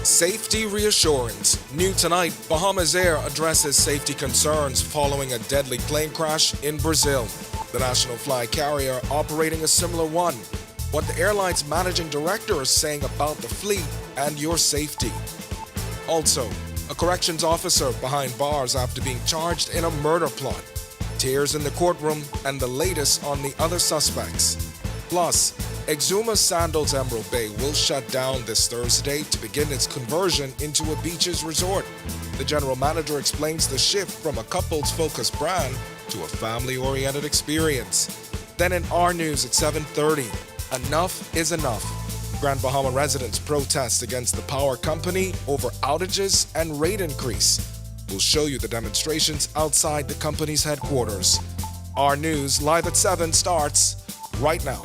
Safety reassurance. New tonight, Bahamasair addresses safety concerns following a deadly plane crash in Brazil. The national flag carrier operating a similar one. What the airline's managing director is saying about the fleet and your safety. Also, a corrections officer behind bars after being charged in a murder plot. Tears in the courtroom and the latest on the other suspects. Plus, Exuma's Sandals Emerald Bay will shut down this Thursday to begin its conversion into a beaches resort. The general manager explains the shift from a couples-focused brand to a family-oriented experience. Then in Our News at 7:30, enough is enough. Grand Bahama residents protest against the power company over outages and rate increase. We'll show you the demonstrations outside the company's headquarters. Our News live at 7 starts right now.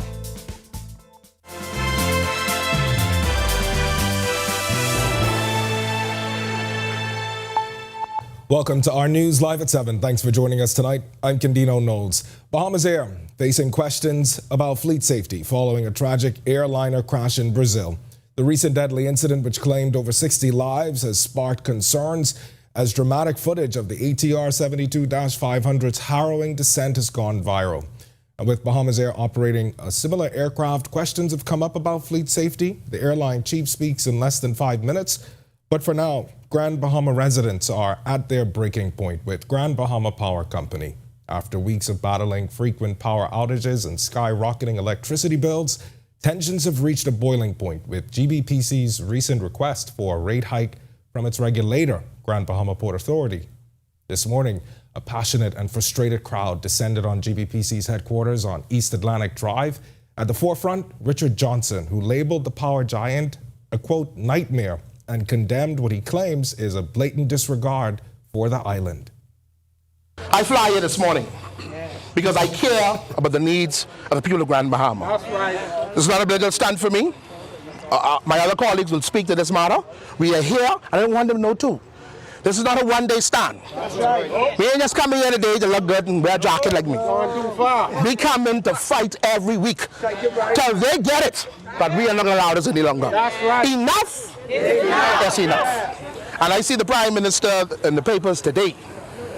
Welcome to Our News live at 7. Thanks for joining us tonight. I'm Candino Knowles. Bahamasair facing questions about fleet safety following a tragic airliner crash in Brazil. The recent deadly incident, which claimed over 60 lives, has sparked concerns as dramatic footage of the ATR 72-500's harrowing descent has gone viral. And with Bahamasair operating a similar aircraft, questions have come up about fleet safety. The airline chief speaks in less than 5 minutes. But for now, Grand Bahama residents are at their breaking point with Grand Bahama Power Company. After weeks of battling frequent power outages and skyrocketing electricity bills, tensions have reached a boiling point with GBPC's recent request for a rate hike from its regulator, Grand Bahama Port Authority. This morning, a passionate and frustrated crowd descended on GBPC's headquarters on East Atlantic Drive. At the forefront, Richard Johnson, who labeled the power giant a, quote, nightmare, and condemned what he claims is a blatant disregard for the island. I fly here this morning because I care about the needs of the people of Grand Bahama. That's right. This is not a political stand for me. My other colleagues will speak to this matter. We are here, and I want them to know too. This is not a one-day stand. That's right. We ain't just coming here today to look good and wear a jacket like me. We coming to fight every week till they get it. But we are not going to allow this any longer. That's right. Enough is enough. And I see the Prime Minister in the papers today,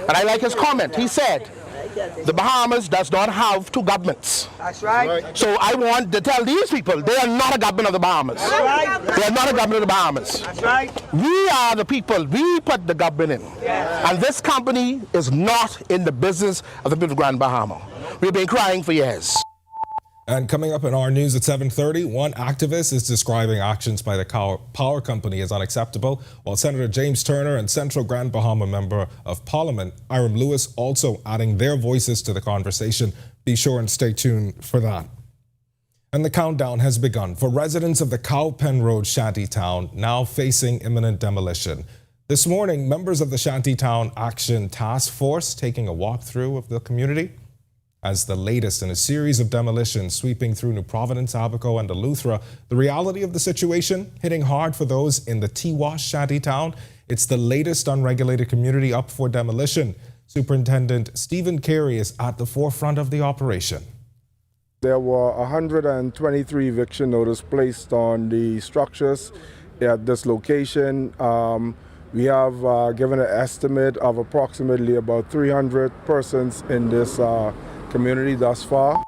and I like his comment. He said, the Bahamas does not have two governments. That's right. So I want to tell these people, they are not a government of the Bahamas. That's right. They are not a government of the Bahamas. That's right. We are the people. We put the government in. Yes. And this company is not in the business of the people of Grand Bahama. We've been crying for years. And coming up in Our News at 7:30, one activist is describing actions by the power company as unacceptable, while Senator James Turner and Central Grand Bahama Member of Parliament, Iram Lewis, also adding their voices to the conversation. Be sure and stay tuned for that. And the countdown has begun for residents of the Cow Pen Road Shantytown, now facing imminent demolition. This morning, members of the Shantytown Action Task Force taking a walkthrough of the community as the latest in a series of demolitions sweeping through New Providence, Abaco, and Eleuthera. The reality of the situation hitting hard for those in the T-Wash Shantytown. It's the latest unregulated community up for demolition. Superintendent Stephen Carey is at the forefront of the operation. There were 123 eviction notices placed on the structures at this location. We have given an estimate of approximately about 300 persons in this community thus far.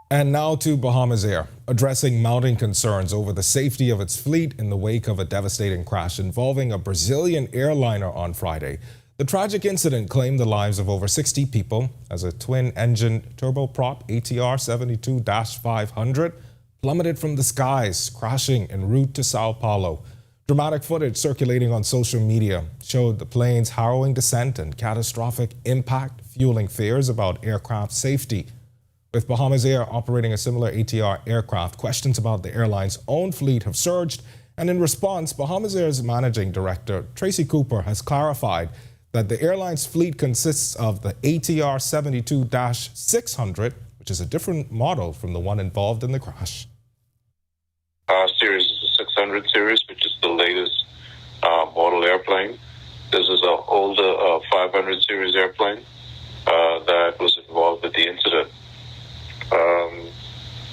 And now to Bahamasair, addressing mounting concerns over the safety of its fleet in the wake of a devastating crash involving a Brazilian airliner on Friday. The tragic incident claimed the lives of over 60 people as a twin-engine turboprop ATR 72-500 plummeted from the skies, crashing en route to Sao Paulo. Dramatic footage circulating on social media showed the plane's harrowing descent and catastrophic impact, fueling fears about aircraft safety. With Bahamasair operating a similar ATR aircraft, questions about the airline's own fleet have surged, and in response, Bahamasair's managing director, Tracy Cooper, has clarified that the airline's fleet consists of the ATR 72-600, which is a different model from the one involved in the crash. Our series is the 600 series, which is the latest model airplane. This is an older 500 series airplane that was involved with the incident.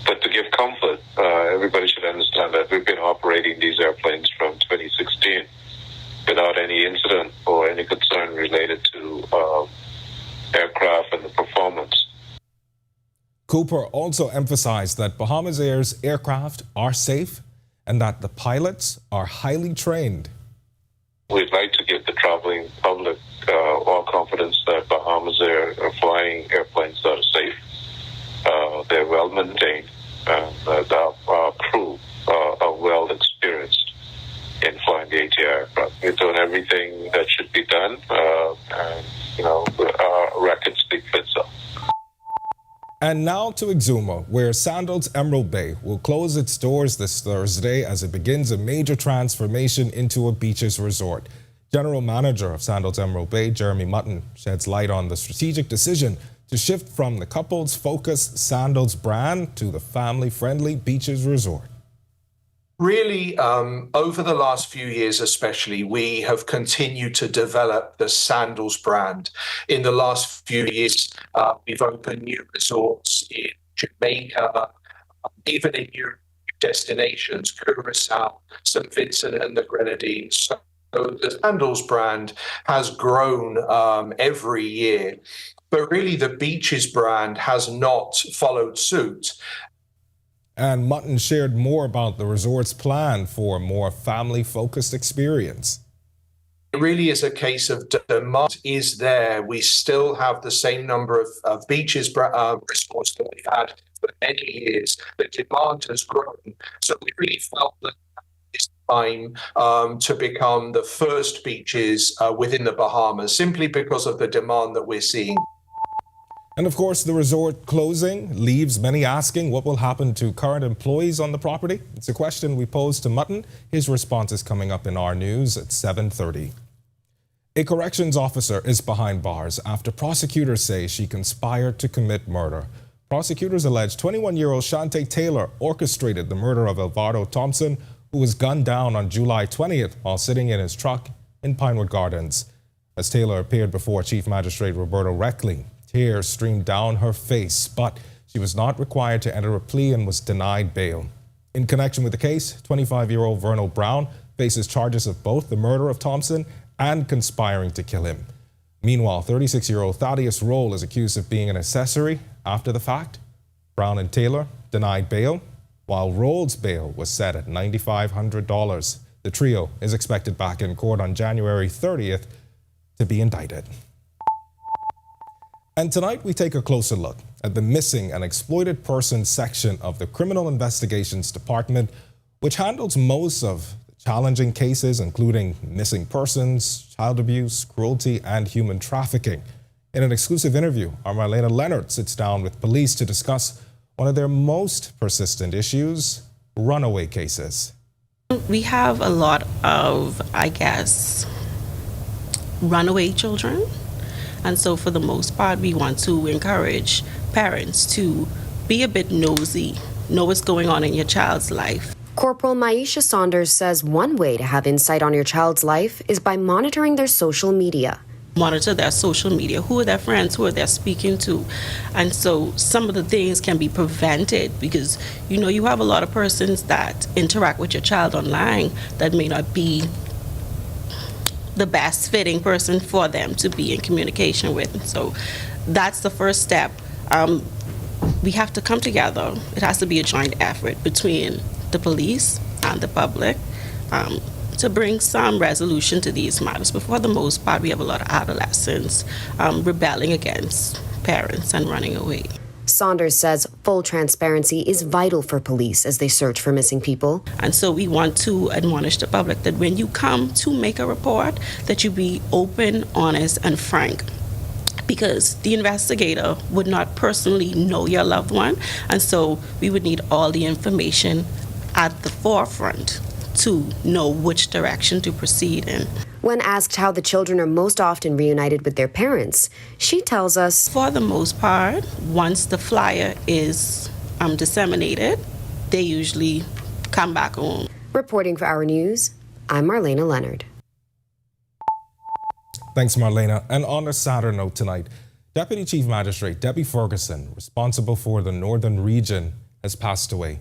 But to give comfort, everybody should understand that we've been operating these airplanes from 20 pristine, without any incident or any concern related to aircraft and the performance. Cooper also emphasized that Bahamasair's aircraft are safe and that the pilots are highly trained. We'd like to give the traveling public all confidence that Bahamasair are flying airplanes that are safe, they're well maintained, and that our crew are well experienced in flying the ATR aircraft. We're doing everything that should be done, and our record speaks for itself. And now to Exuma, where Sandals Emerald Bay will close its doors this Thursday as it begins a major transformation into a beaches resort. General Manager of Sandals Emerald Bay, Jeremy Mutton, sheds light on the strategic decision to shift from the couple's focused Sandals brand to the family-friendly beaches resort. Really, over the last few years especially, we have continued to develop the Sandals brand. In the last few years, we've opened new resorts in Jamaica, even in new destinations, Curacao, St. Vincent and the Grenadines. So the Sandals brand has grown every year, but really the Beaches brand has not followed suit. And Mutton shared more about the resort's plan for a more family-focused experience. It really is a case of demand is there. We still have the same number of beaches resorts that we've had for many years. The demand has grown. So we really felt that it's time to become the first beaches within the Bahamas, simply because of the demand that we're seeing. And of course, the resort closing leaves many asking what will happen to current employees on the property. It's a question we posed to Mutton. His response is coming up in Our News at 7:30. A corrections officer is behind bars after prosecutors say she conspired to commit murder. Prosecutors allege 21-year-old Shanty Taylor orchestrated the murder of Alvaro Thompson, who was gunned down on July 20th while sitting in his truck in Pinewood Gardens. As Taylor appeared before Chief Magistrate Roberto Reckley, tears streamed down her face, but she was not required to enter a plea and was denied bail. In connection with the case, 25-year-old Vernal Brown faces charges of both the murder of Thompson and conspiring to kill him. Meanwhile, 36-year-old Thaddeus Roll is accused of being an accessory after the fact. Brown and Taylor denied bail, while Roll's bail was set at $9,500. The trio is expected back in court on January 30th to be indicted. And tonight we take a closer look at the missing and exploited persons section of the Criminal Investigations Department, which handles most of the challenging cases, including missing persons, child abuse, cruelty, and human trafficking. In an exclusive interview, our Marlena Leonard sits down with police to discuss one of their most persistent issues, runaway cases. We have a lot of, runaway children. And so for the most part, we want to encourage parents to be a bit nosy, know what's going on in your child's life. Corporal Maisha Saunders says one way to have insight on your child's life is by monitoring their social media. Monitor their social media, who are their friends, who are they speaking to. And so some of the things can be prevented because, you have a lot of persons that interact with your child online that may not be the best fitting person for them to be in communication with. So that's the first step. We have to come together. It has to be a joint effort between the police and the public to bring some resolution to these matters. But for the most part, we have a lot of adolescents rebelling against parents and running away. Saunders says full transparency is vital for police as they search for missing people. And so we want to admonish the public that when you come to make a report, that you be open, honest, and frank. Because the investigator would not personally know your loved one. And so we would need all the information at the forefront to know which direction to proceed in. When asked how the children are most often reunited with their parents, she tells us, for the most part, once the flyer is disseminated, they usually come back home. Reporting for Our News, I'm Marlena Leonard. Thanks, Marlena. And on a sadder note tonight, Deputy Chief Magistrate Debbie Ferguson, responsible for the Northern Region, has passed away.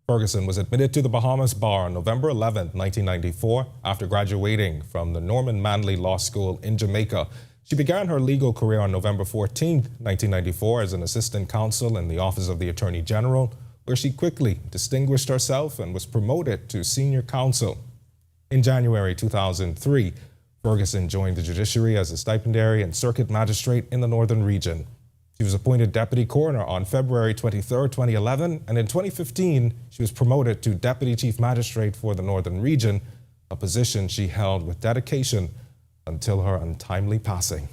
Ferguson was admitted to the Bahamas bar on November 11, 1994, after graduating from the Norman Manley Law School in Jamaica. She began her legal career on November 14, 1994, as an assistant counsel in the Office of the Attorney General, where she quickly distinguished herself and was promoted to senior counsel. In January 2003, Ferguson joined the judiciary as a stipendiary and circuit magistrate in the Northern Region. She was appointed deputy coroner on February 23, 2011, and in 2015, she was promoted to deputy chief magistrate for the Northern Region, a position she held with dedication until her untimely passing.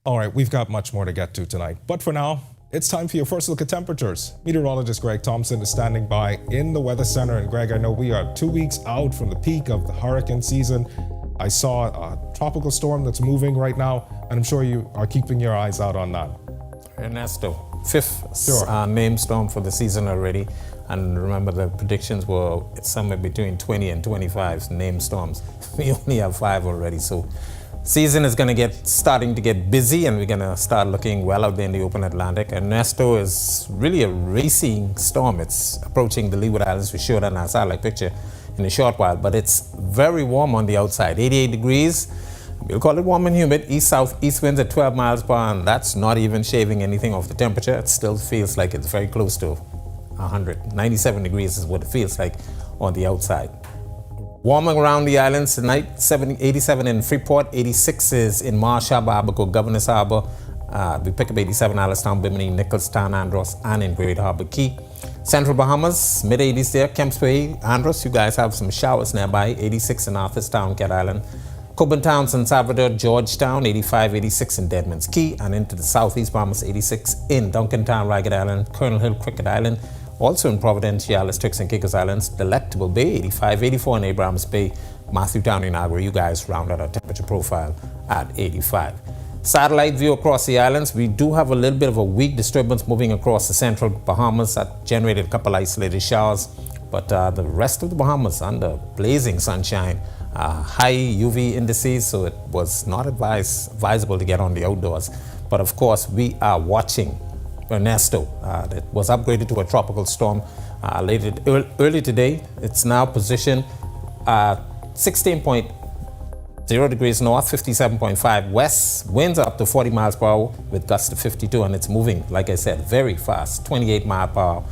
All right, we've got much more to get to tonight, but for now, it's time for your first look at temperatures. Meteorologist Greg Thompson is standing by in the Weather Center. And Greg, I know we are 2 weeks out from the peak of the hurricane season. I saw a tropical storm that's moving right now, and I'm sure you are keeping your eyes out on that. Ernesto, fifth named storm for the season already. And remember, the predictions were somewhere between 20 and 25 named storms. We only have 5 already, so season is going to starting to get busy, and we're going to start looking well out there in the open Atlantic. Ernesto is really a racing storm. It's approaching the Leeward Islands. We showed on our satellite picture in a short while, but it's very warm on the outside, 88 degrees. We'll call it warm and humid. East-southeast winds at 12 miles per hour, and that's not even shaving anything off the temperature. It still feels like it's very close to 100. 97 degrees is what it feels like on the outside. Warming around the islands tonight, 87 in Freeport, 86 is in Marsh Harbor, Abaco, Governors Harbor. We pick up 87 Allenstown, Bimini, Nicholstown, Andros, and in Great Harbor Key. Central Bahamas, mid-80s there, Kemps Bay, Andros, you guys have some showers nearby, 86 in Arthurstown, Cat Island. Coburn Town, San Salvador, Georgetown, 85, 86 in Deadman's Key, and into the southeast Bahamas, 86 in Duncantown, Ragged Island, Colonel Hill, Cricket Island, also in Providence, Cialis, Turks and Caicos Islands, Delectable Bay, 85, 84 in Abrahams Bay, Matthewtown in Agua. You guys round out our temperature profile at 85. Satellite view across the islands, we do have a little bit of a weak disturbance moving across the central Bahamas that generated a couple isolated showers, but the rest of the Bahamas under blazing sunshine, high UV indices, so it was not advisable to get on the outdoors. But of course, we are watching Ernesto that was upgraded to a tropical storm early today. It's now positioned 16.0 degrees north, 57.5 west. Winds are up to 40 miles per hour with gusts to 52, and it's moving, like I said, very fast, 28 miles per hour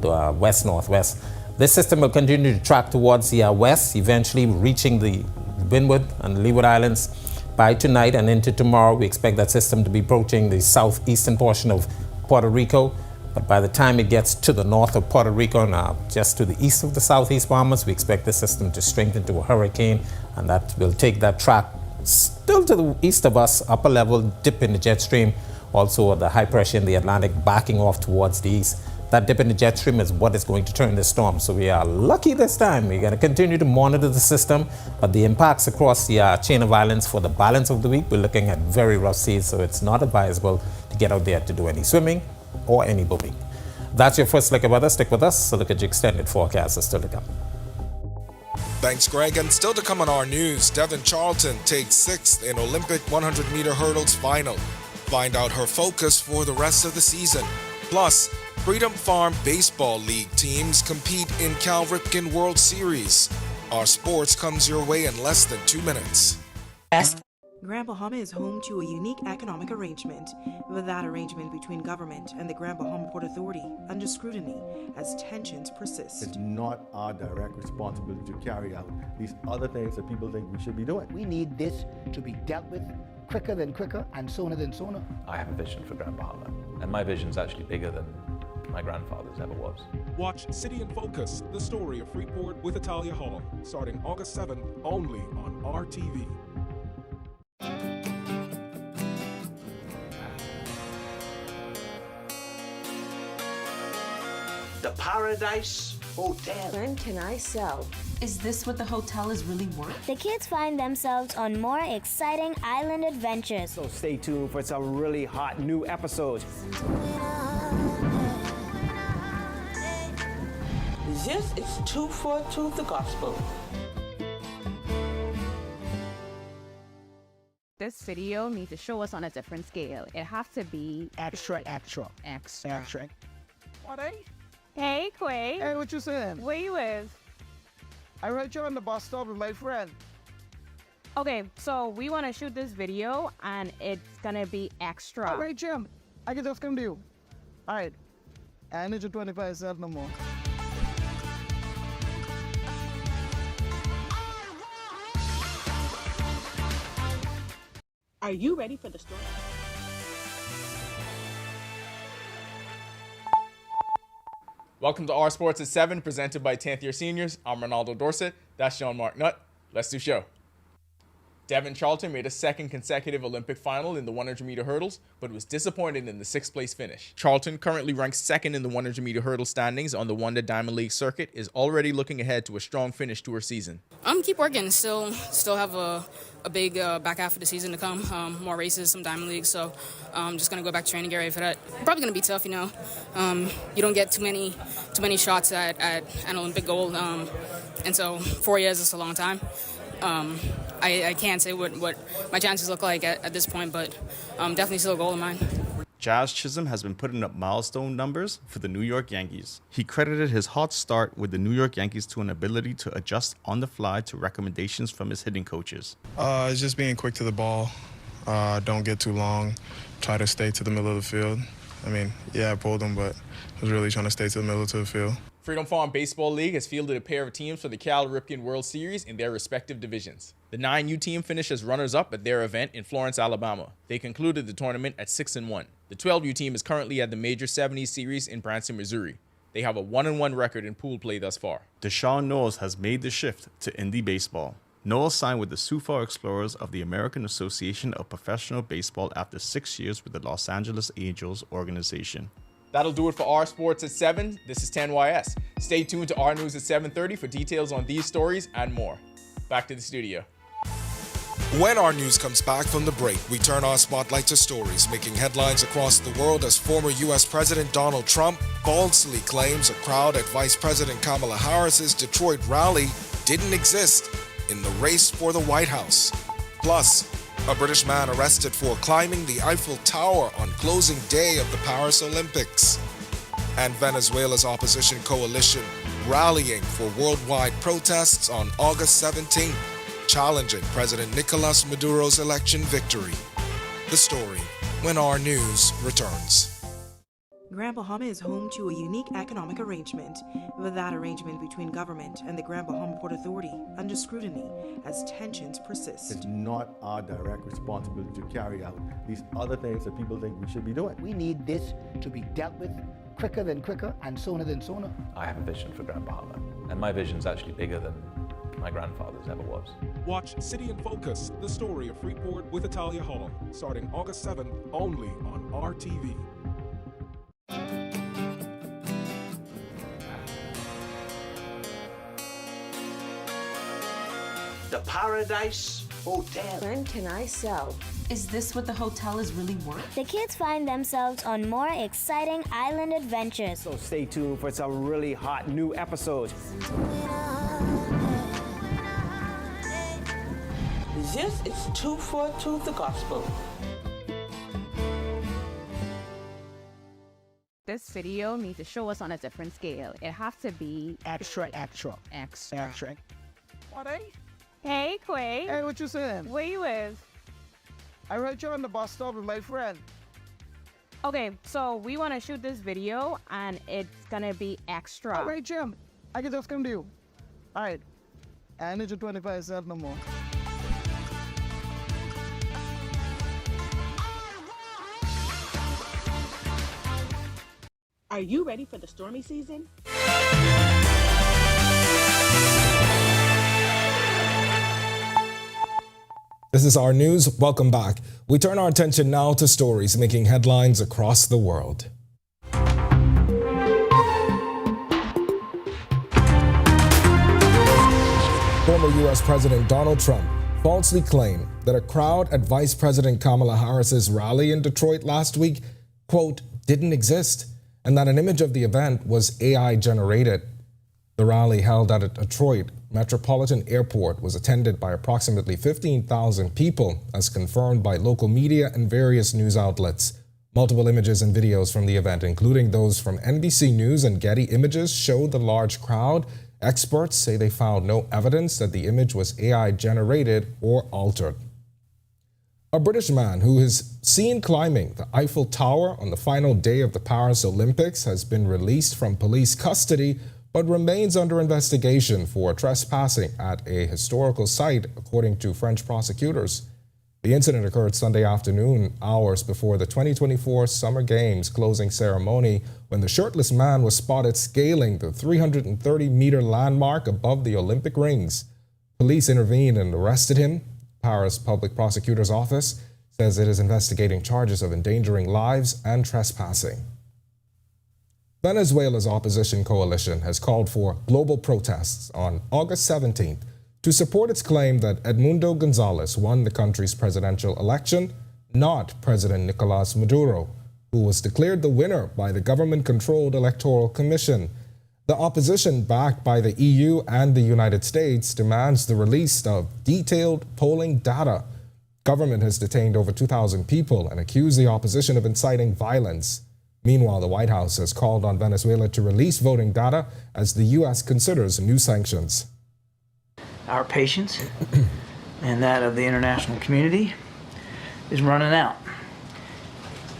to west-northwest. This system will continue to track towards the west, eventually reaching the Windward and Leeward Islands by tonight and into tomorrow. We expect that system to be approaching the southeastern portion of Puerto Rico, but by the time it gets to the north of Puerto Rico, now just to the east of the southeast Bahamas, we expect the system to strengthen to a hurricane, and that will take that track still to the east of us, upper level dip in the jet stream, also the high pressure in the Atlantic backing off towards the east. That dip in the jet stream is what is going to turn this storm. So we are lucky this time. We're going to continue to monitor the system, but the impacts across the chain of islands for the balance of the week, we're looking at very rough seas, so it's not advisable to get out there to do any swimming or any boating. That's your first look at weather. Stick with us. So look at your extended forecast is still to come. Thanks, Greg. And still to come on Our News, Devin Charlton takes 6th in Olympic 100-meter hurdles final. Find out her focus for the rest of the season. Plus, Freedom Farm Baseball League teams compete in Cal Ripken World Series. Our sports comes your way in less than 2 minutes. Grand Bahama is home to a unique economic arrangement, with that arrangement between government and the Grand Bahama Port Authority under scrutiny as tensions persist. It's not our direct responsibility to carry out these other things that people think we should be doing. We need this to be dealt with quicker than quicker and sooner than sooner. I have a vision for Grand Bahama, and my vision is actually bigger than my grandfather's ever was. Watch City in Focus, the story of Freeport with Italia Hall, starting August 7th, only on RTV. The Paradise Hotel. When can I sell? Is this what the hotel is really worth? The kids find themselves on more exciting island adventures. So stay tuned for some really hot new episodes. This is 242 the Gospel. This video needs to show us on a different scale. It has to be Extra. What are you? Hey, Quay. Hey, what you saying? Where you is? I heard you on the bus stop with my friend. Okay, so we want to shoot this video, and it's gonna be extra. All right, Jim. I can just come to you. All right. I need your 25 cents no more. Are you ready for the story? Welcome to Our Sports at 7, presented by 10th year seniors. I'm Ronaldo Dorset. That's Sean Mark Nutt. Let's do show. Devin Charlton made a second consecutive Olympic final in the 100-meter hurdles, but was disappointed in the 6th place finish. Charlton, currently ranked second in the 100-meter hurdle standings on the Wonder Diamond League circuit, is already looking ahead to a strong finish to her season. Keep working. Still have a big back half of the season to come. More races, some Diamond Leagues, so I'm just gonna go back to training, get ready for that. Probably gonna be tough, you know. You don't get too many shots at an Olympic gold, and so 4 years is a long time. I can't say what my chances look like at this point, but definitely still a goal of mine. Jazz Chisholm has been putting up milestone numbers for the New York Yankees. He credited his hot start with the New York Yankees to an ability to adjust on the fly to recommendations from his hitting coaches. It's just being quick to the ball. Don't get too long. Try to stay to the middle of the field. I mean, yeah, I pulled him, but I was really trying to stay to the middle of the field. Freedom Farm Baseball League has fielded a pair of teams for the Cal Ripken World Series in their respective divisions. The 9U team finished as runners-up at their event in Florence, Alabama. They concluded the tournament at 6-1. The 12U team is currently at the Major 70s Series in Branson, Missouri. They have a 1-1 record in pool play thus far. Deshaun Knowles has made the shift to indie baseball. Knowles signed with the Sioux Falls Explorers of the American Association of Professional Baseball after 6 years with the Los Angeles Angels organization. That'll do it for Our Sports at 7. This is 10YS. Stay tuned to Our News at 7:30 for details on these stories and more. Back to the studio. When our news comes back from the break, we turn our spotlight to stories making headlines across the world as former U.S. President Donald Trump falsely claims a crowd at Vice President Kamala Harris's Detroit rally didn't exist in the race for the White House. Plus, a British man arrested for climbing the Eiffel Tower on closing day of the Paris Olympics. And Venezuela's opposition coalition rallying for worldwide protests on August 17th, challenging President Nicolas Maduro's election victory. The story when Our News returns. Grand Bahama is home to a unique economic arrangement, with that arrangement between government and the Grand Bahama Port Authority under scrutiny as tensions persist. It's not our direct responsibility to carry out these other things that people think we should be doing. We need this to be dealt with quicker than quicker and sooner than sooner. I have a vision for Grand Bahama, and my vision's actually bigger than my grandfather's ever was. Watch City in Focus, the story of Freeport with Italia Hall, starting August 7th only on RTV. The Paradise Hotel. When can I sell? Is this what the hotel is really worth? The kids find themselves on more exciting island adventures. So stay tuned for some really hot new episodes. This is 242 the Gospel. This video needs to show us on a different scale. It has to be Extra. What are you? Hey, Quay. Hey, what you saying? Where you is? I heard you on the bus stop with my friend. Okay, so we want to shoot this video, and it's gonna be extra. All right, Jim. I can just come to you. All right. I need your 25 cents no more. Are you ready for the stormy season? This is Our News. Welcome back. We turn our attention now to stories making headlines across the world. Former U.S. President Donald Trump falsely claimed that a crowd at Vice President Kamala Harris's rally in Detroit last week, quote, didn't exist, and that an image of the event was AI generated. The rally held at a Detroit Metropolitan Airport was attended by approximately 15,000 people, as confirmed by local media and various news outlets. Multiple images and videos from the event, including those from NBC News and Getty Images, showed the large crowd. Experts say they found no evidence that the image was AI-generated or altered. A British man who is seen climbing the Eiffel Tower on the final day of the Paris Olympics has been released from police custody but remains under investigation for trespassing at a historical site, according to French prosecutors. The incident occurred Sunday afternoon, hours before the 2024 Summer Games closing ceremony, when the shirtless man was spotted scaling the 330-meter landmark above the Olympic rings. Police intervened and arrested him. Paris Public Prosecutor's Office says it is investigating charges of endangering lives and trespassing. Venezuela's opposition coalition has called for global protests on August 17th to support its claim that Edmundo Gonzalez won the country's presidential election, not President Nicolas Maduro, who was declared the winner by the government-controlled Electoral Commission. The opposition, backed by the EU and the United States, demands the release of detailed polling data. Government has detained over 2,000 people and accused the opposition of inciting violence. Meanwhile, the White House has called on Venezuela to release voting data as the U.S. considers new sanctions. Our patience and that of the international community is running out.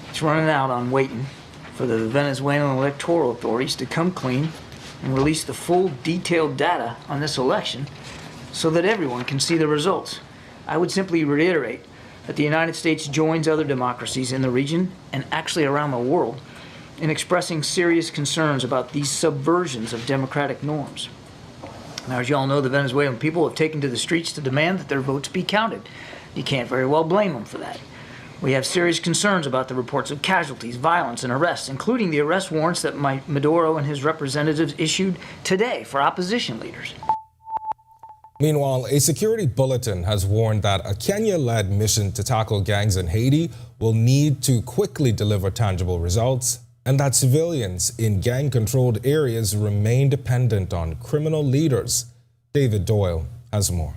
It's running out on waiting for the Venezuelan electoral authorities to come clean and release the full detailed data on this election so that everyone can see the results. I would simply reiterate that the United States joins other democracies in the region and actually around the world in expressing serious concerns about these subversions of democratic norms. Now, as you all know, the Venezuelan people have taken to the streets to demand that their votes be counted. You can't very well blame them for that. We have serious concerns about the reports of casualties, violence, and arrests, including the arrest warrants that Maduro and his representatives issued today for opposition leaders. Meanwhile, a security bulletin has warned that a Kenya-led mission to tackle gangs in Haiti will need to quickly deliver tangible results, and that civilians in gang-controlled areas remain dependent on criminal leaders. David Doyle has more.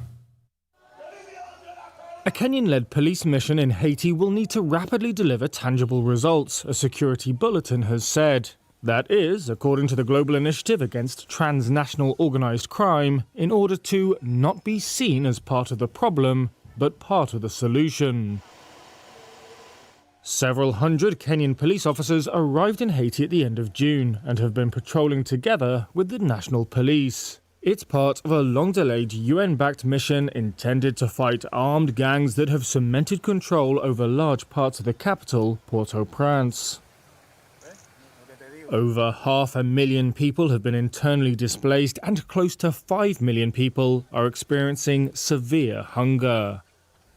A Kenyan-led police mission in Haiti will need to rapidly deliver tangible results, a security bulletin has said. That is, according to the Global Initiative Against Transnational Organized Crime, in order to not be seen as part of the problem, but part of the solution. Several hundred Kenyan police officers arrived in Haiti at the end of June and have been patrolling together with the national police. It's part of a long-delayed UN-backed mission intended to fight armed gangs that have cemented control over large parts of the capital, Port-au-Prince. Over 500,000 people have been internally displaced and close to 5 million people are experiencing severe hunger.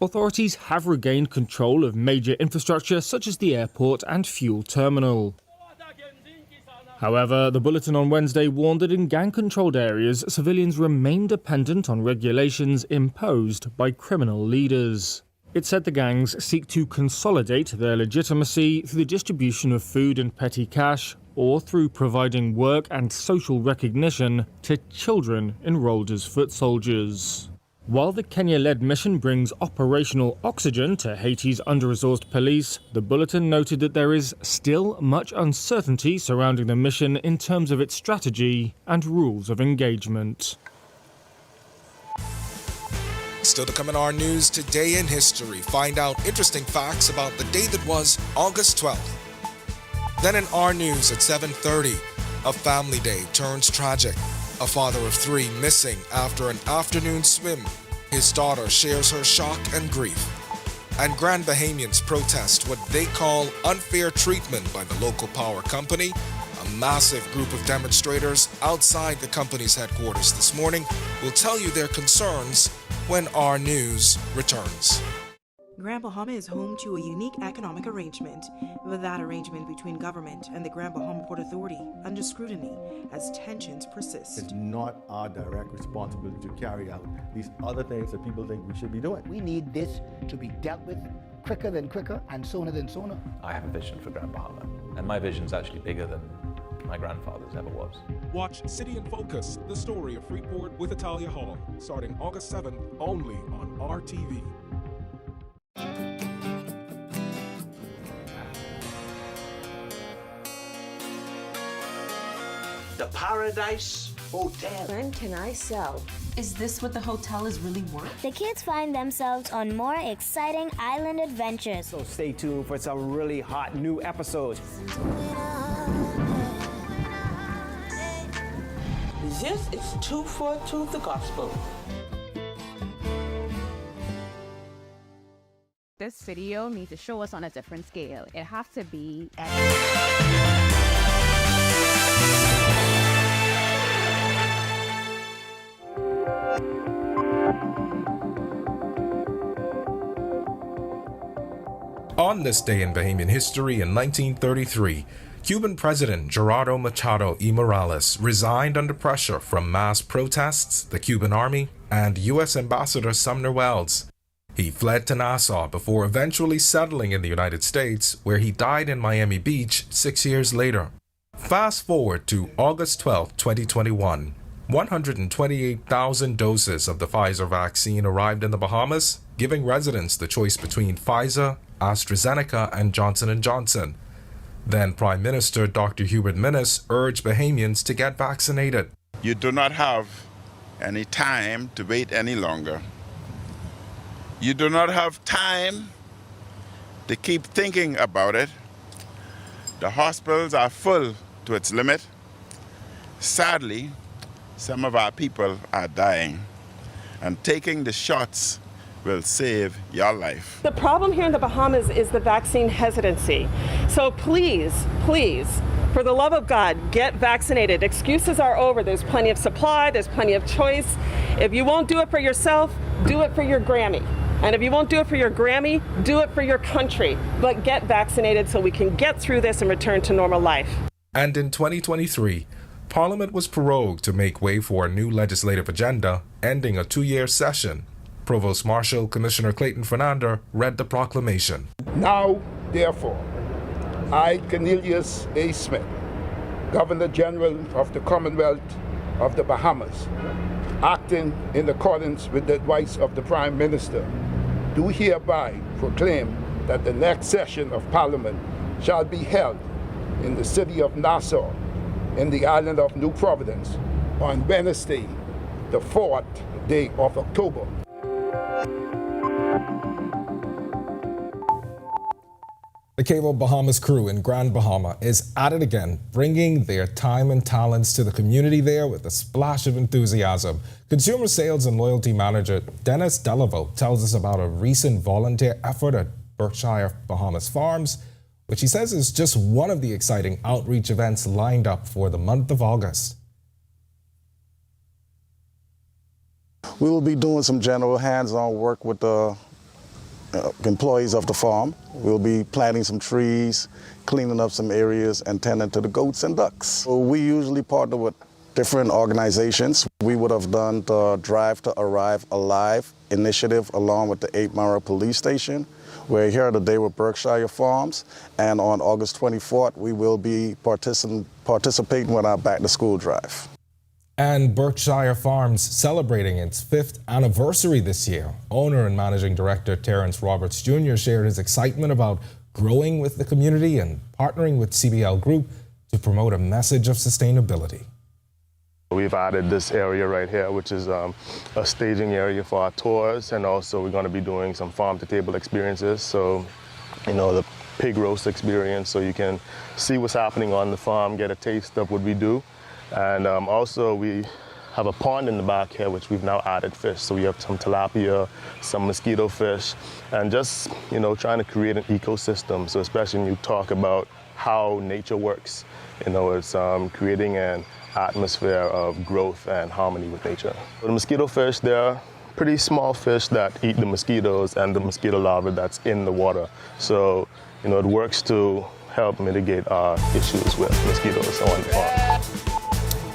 Authorities have regained control of major infrastructure such as the airport and fuel terminal. However, the bulletin on Wednesday warned that in gang-controlled areas, civilians remain dependent on regulations imposed by criminal leaders. It said the gangs seek to consolidate their legitimacy through the distribution of food and petty cash, or through providing work and social recognition to children enrolled as foot soldiers. While the Kenya-led mission brings operational oxygen to Haiti's under-resourced police, the bulletin noted that there is still much uncertainty surrounding the mission in terms of its strategy and rules of engagement. Still to come in our news, today in history, find out interesting facts about the day that was August 12th. Then in our news at 7:30, a family day turns tragic. A father of 3 missing after an afternoon swim. His daughter shares her shock and grief. And Grand Bahamians protest what they call unfair treatment by the local power company. A massive group of demonstrators outside the company's headquarters this morning will tell you their concerns when our news returns. Grand Bahama is home to a unique economic arrangement, with that arrangement between government and the Grand Bahama Port Authority under scrutiny as tensions persist. It's not our direct responsibility to carry out these other things that people think we should be doing. We need this to be dealt with quicker than quicker and sooner than sooner. I have a vision for Grand Bahama, and my vision is actually bigger than my grandfather's ever was. Watch City in Focus, the story of Freeport with Italia Hall, starting August 7th, only on RTV. The Paradise Hotel. When can I sell? Is this what the hotel is really worth? The kids find themselves on more exciting island adventures. So stay tuned for some really hot new episodes. This is 242 the gospel. This video needs to show us on a different scale. It has to be On this day in Bahamian history in 1933, Cuban President Gerardo Machado y Morales resigned under pressure from mass protests, the Cuban Army, and U.S. Ambassador Sumner Welles. He fled to Nassau before eventually settling in the United States, where he died in Miami Beach 6 years later. Fast forward to August 12, 2021. 128,000 doses of the Pfizer vaccine arrived in the Bahamas, giving residents the choice between Pfizer, AstraZeneca, and Johnson & Johnson. Then Prime Minister Dr. Hubert Minnis urged Bahamians to get vaccinated. You do not have any time to wait any longer. You do not have time to keep thinking about it. The hospitals are full to its limit. Sadly, some of our people are dying, and taking the shots will save your life. The problem here in the Bahamas is the vaccine hesitancy. So please, for the love of God, get vaccinated. Excuses are over. There's plenty of supply, there's plenty of choice. If you won't do it for yourself, do it for your Grammy. And if you won't do it for your Grammy, do it for your country. But get vaccinated so we can get through this and return to normal life. And in 2023, Parliament was prorogued to make way for a new legislative agenda, ending a 2-year session. Provost Marshal Commissioner Clayton Fernander read the proclamation. Now, therefore, I, Cornelius A. Smith, Governor General of the Commonwealth of the Bahamas, acting in accordance with the advice of the Prime Minister, do hereby proclaim that the next session of Parliament shall be held in the city of Nassau, in the island of New Providence, on Wednesday, the 4th day of October. The Cable Bahamas crew in Grand Bahama is at it again, bringing their time and talents to the community there with a splash of enthusiasm. Consumer Sales and Loyalty Manager Dennis Delaveau tells us about a recent volunteer effort at Berkshire Bahamas Farms, which he says is just one of the exciting outreach events lined up for the month of August. We will be doing some general hands-on work with the employees of the farm. We'll be planting some trees, cleaning up some areas, and tending to the goats and ducks. So we usually partner with different organizations. We would have done the Drive to Arrive Alive initiative along with the 8 Mile Police Station. We're here today with Berkshire Farms, and on August 24th, we will be participating with our Back to School drive. And Berkshire Farms celebrating its 5th anniversary this year. Owner and Managing Director Terrence Roberts Jr. shared his excitement about growing with the community and partnering with CBL Group to promote a message of sustainability. We've added this area right here, which is a staging area for our tours, and also we're going to be doing some farm-to-table experiences. So, the pig roast experience, so you can see what's happening on the farm, get a taste of what we do. And also we have a pond in the back here, which we've now added fish. So we have some tilapia, some mosquito fish, and just, trying to create an ecosystem. So especially when you talk about how nature works, it's creating an atmosphere of growth and harmony with nature. So the mosquito fish, they're pretty small fish that eat the mosquitoes and the mosquito larvae that's in the water. So, it works to help mitigate our issues with mosquitoes on the farm.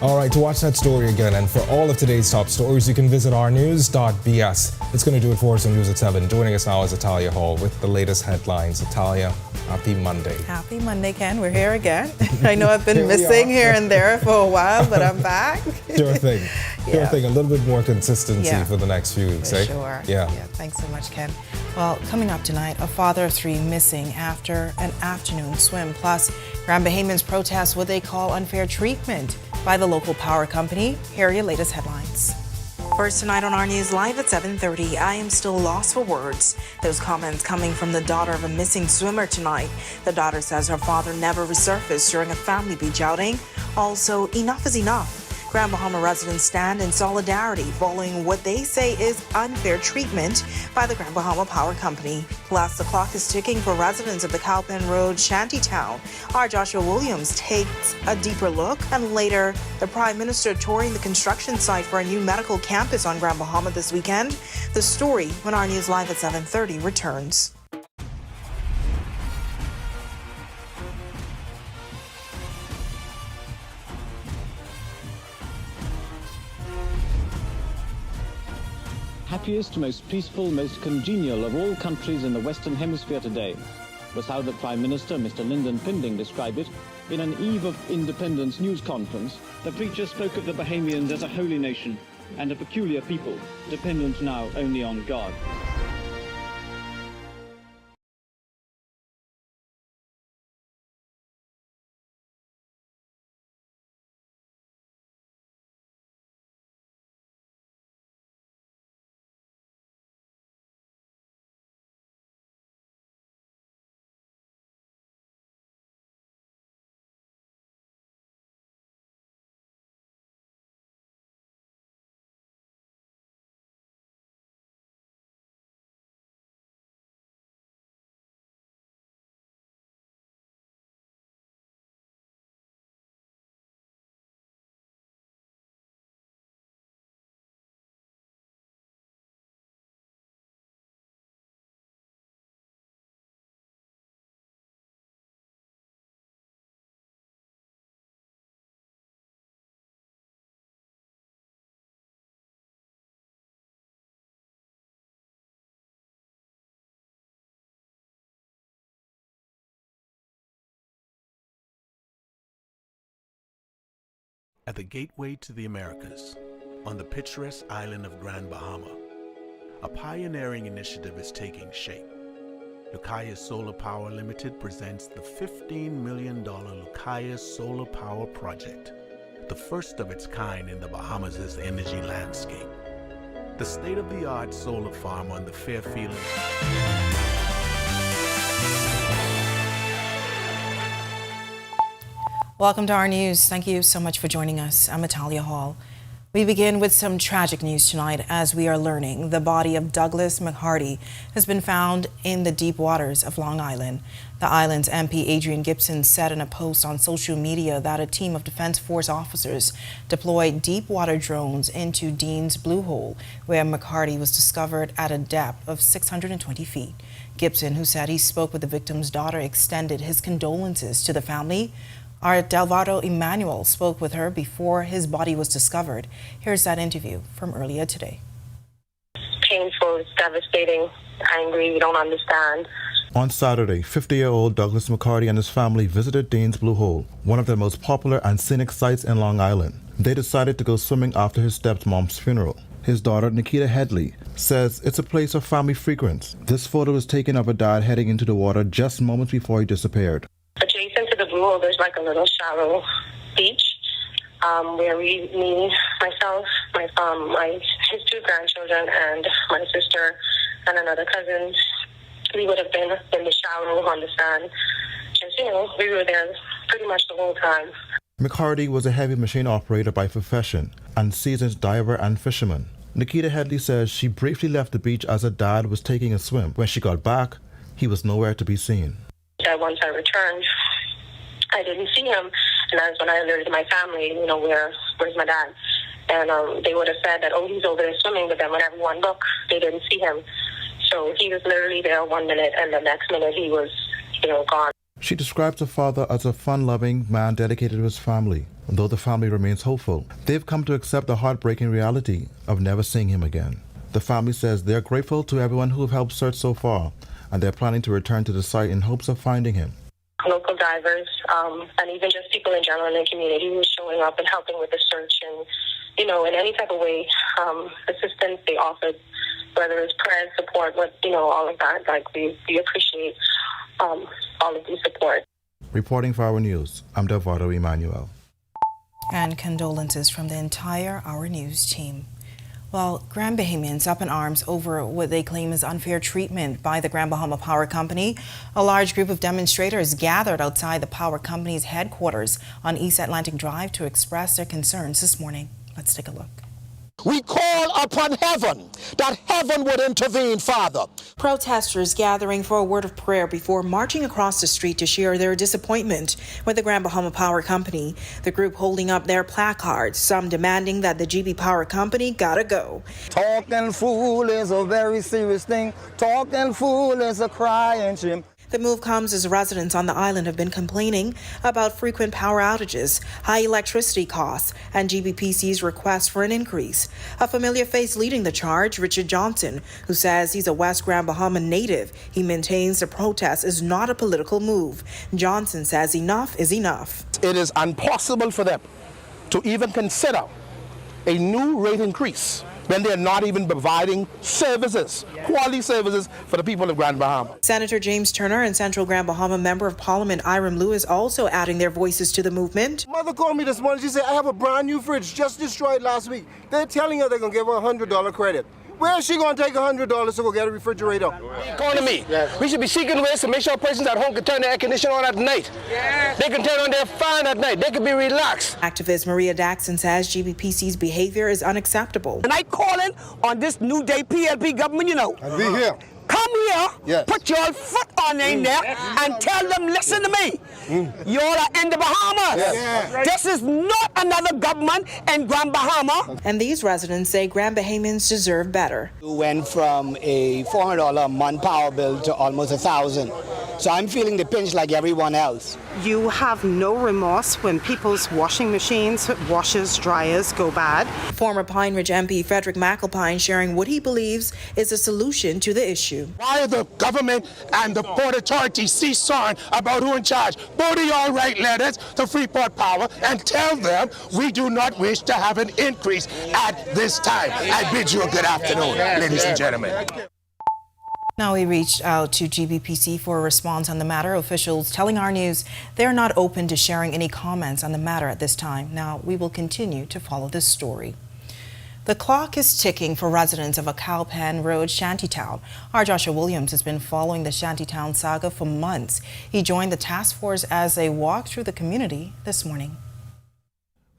All right, to watch that story again and for all of today's top stories, you can visit ournews.bs. It's going to do it for us on News at 7. Joining us now is Italia Hall with the latest headlines. Italia. Happy Monday. Happy Monday, Ken. We're here again. I know I've been missing here and there for a while, but I'm back. Sure thing. Sure thing. A little bit more consistency for the next few weeks, for eh? Sure. Yeah. Thanks so much, Ken. Well, coming up tonight, a father of 3 missing after an afternoon swim. Plus, Grand Bahamians protest what they call unfair treatment by the local power company. Here are your latest headlines. First tonight on Our News Live at 7:30, I am still lost for words. Those comments coming from the daughter of a missing swimmer tonight. The daughter says her father never resurfaced during a family beach outing. Also, enough is enough. Grand Bahama residents stand in solidarity following what they say is unfair treatment by the Grand Bahama Power Company. Plus, the clock is ticking for residents of the Cowpen Road Shantytown. Our Joshua Williams takes a deeper look, and later, the Prime Minister touring the construction site for a new medical campus on Grand Bahama this weekend. The story when Our News Live at 7:30 returns. Happiest, most peaceful, most congenial of all countries in the Western Hemisphere today was how the Prime Minister, Mr. Lyndon Pinding, described it in an Eve of Independence news conference. The preacher spoke of the Bahamians as a holy nation and a peculiar people, dependent now only on God. At the gateway to the Americas, on the picturesque island of Grand Bahama, a pioneering initiative is taking shape. Lucaya Solar Power Limited presents the $15 million Lucaya Solar Power Project, the first of its kind in the Bahamas' energy landscape. The state-of-the-art solar farm on the Fairfield. Welcome to Our News. Thank you so much for joining us. I'm Natalia Hall. We begin with some tragic news tonight as we are learning the body of Douglas McHardy has been found in the deep waters of Long Island. The island's MP Adrian Gibson said in a post on social media that a team of Defense Force officers deployed deep water drones into Dean's Blue Hole, where McHardy was discovered at a depth of 620 feet. Gibson, who said he spoke with the victim's daughter, extended his condolences to the family. Our Delvado Emmanuel spoke with her before his body was discovered. Here's that interview from earlier today. Painful, it's devastating, angry, we don't understand. On Saturday, 50-year-old Douglas McHardy and his family visited Dean's Blue Hole, one of the most popular and scenic sites in Long Island. They decided to go swimming after his stepmom's funeral. His daughter, Nikita Headley, says it's a place her family frequents. This photo was taken of her dad heading into the water just moments before he disappeared. Adjacent to the Blue Hole, there's like a little shallow beach where me, myself, his 2 grandchildren, and my sister and another cousin, we would have been in the shallow on the sand. Just, we were there pretty much the whole time. McHardy was a heavy machine operator by profession and seasoned diver and fisherman. Nikita Headley says she briefly left the beach as her dad was taking a swim. When she got back, he was nowhere to be seen. Once I returned, I didn't see him, and that's when I alerted my family, where's my dad? And they would have said that, oh, he's over there swimming, but then when everyone looked, they didn't see him. So he was literally there 1 minute, and the next minute he was, gone. She describes her father as a fun-loving man dedicated to his family. Though the family remains hopeful, they've come to accept the heartbreaking reality of never seeing him again. The family says they're grateful to everyone who have helped search so far and they're planning to return to the site in hopes of finding him. Local divers, and even just people in general in the community who are showing up and helping with the search and, in any type of way, assistance they offered, whether it's prayer, support, all of that. Like, we appreciate all of the support. Reporting for Our News, I'm Delvado Emmanuel. And condolences from the entire Our News team. Well, Grand Bahamians up in arms over what they claim is unfair treatment by the Grand Bahama Power Company. A large group of demonstrators gathered outside the power company's headquarters on East Atlantic Drive to express their concerns this morning. Let's take a look. We call upon heaven, that heaven would intervene, Father. Protesters gathering for a word of prayer before marching across the street to share their disappointment with the Grand Bahama Power Company. The group holding up their placards, some demanding that the GB Power Company gotta go. Talking fool is a very serious thing. Talking fool is a crying shame. The move comes as residents on the island have been complaining about frequent power outages, high electricity costs, and GBPC's request for an increase. A familiar face leading the charge, Richard Johnson, who says he's a West Grand Bahama native. He maintains the protest is not a political move. Johnson says enough is enough. It is impossible for them to even consider a new rate increase when they're not even providing services, quality services for the people of Grand Bahama. Senator James Turner and Central Grand Bahama Member of Parliament Iram Lewis also adding their voices to the movement. Mother called me this morning. She said, I have a brand new fridge just destroyed last week. They're telling her they're going to give her a $100 credit. Where is she going to take $100 to go get a refrigerator? Economy. Yes. We should be seeking ways to make sure persons at home can turn their air conditioning on at night. Yes. They can turn on their fan at night. They can be relaxed. Activist Maria Daxon says GBPC's behavior is unacceptable. And I calling on this new day PLP government, And be here. Come here, put your foot on in there, and tell them, listen to me. You all are in the Bahamas. This is not another government in Grand Bahama. And these residents say Grand Bahamians deserve better. We went from a $400 a month power bill to almost $1,000. So I'm feeling the pinch like everyone else. You have no remorse when people's washing machines, washers, dryers go bad. Former Pine Ridge MP Frederick McAlpine sharing what he believes is a solution to the issue. Why are the government and the Port Authority seesawing about who in charge? Both of y'all write letters to Freeport Power and tell them we do not wish to have an increase at this time. I bid you a good afternoon, ladies and gentlemen. Now we reached out to GBPC for a response on the matter. Officials telling Our News they're not open to sharing any comments on the matter at this time. Now we will continue to follow this story. The clock is ticking for residents of a Cowpen Road, Shantytown. Our Joshua Williams has been following the Shantytown saga for months. He joined the task force as they walked through the community this morning.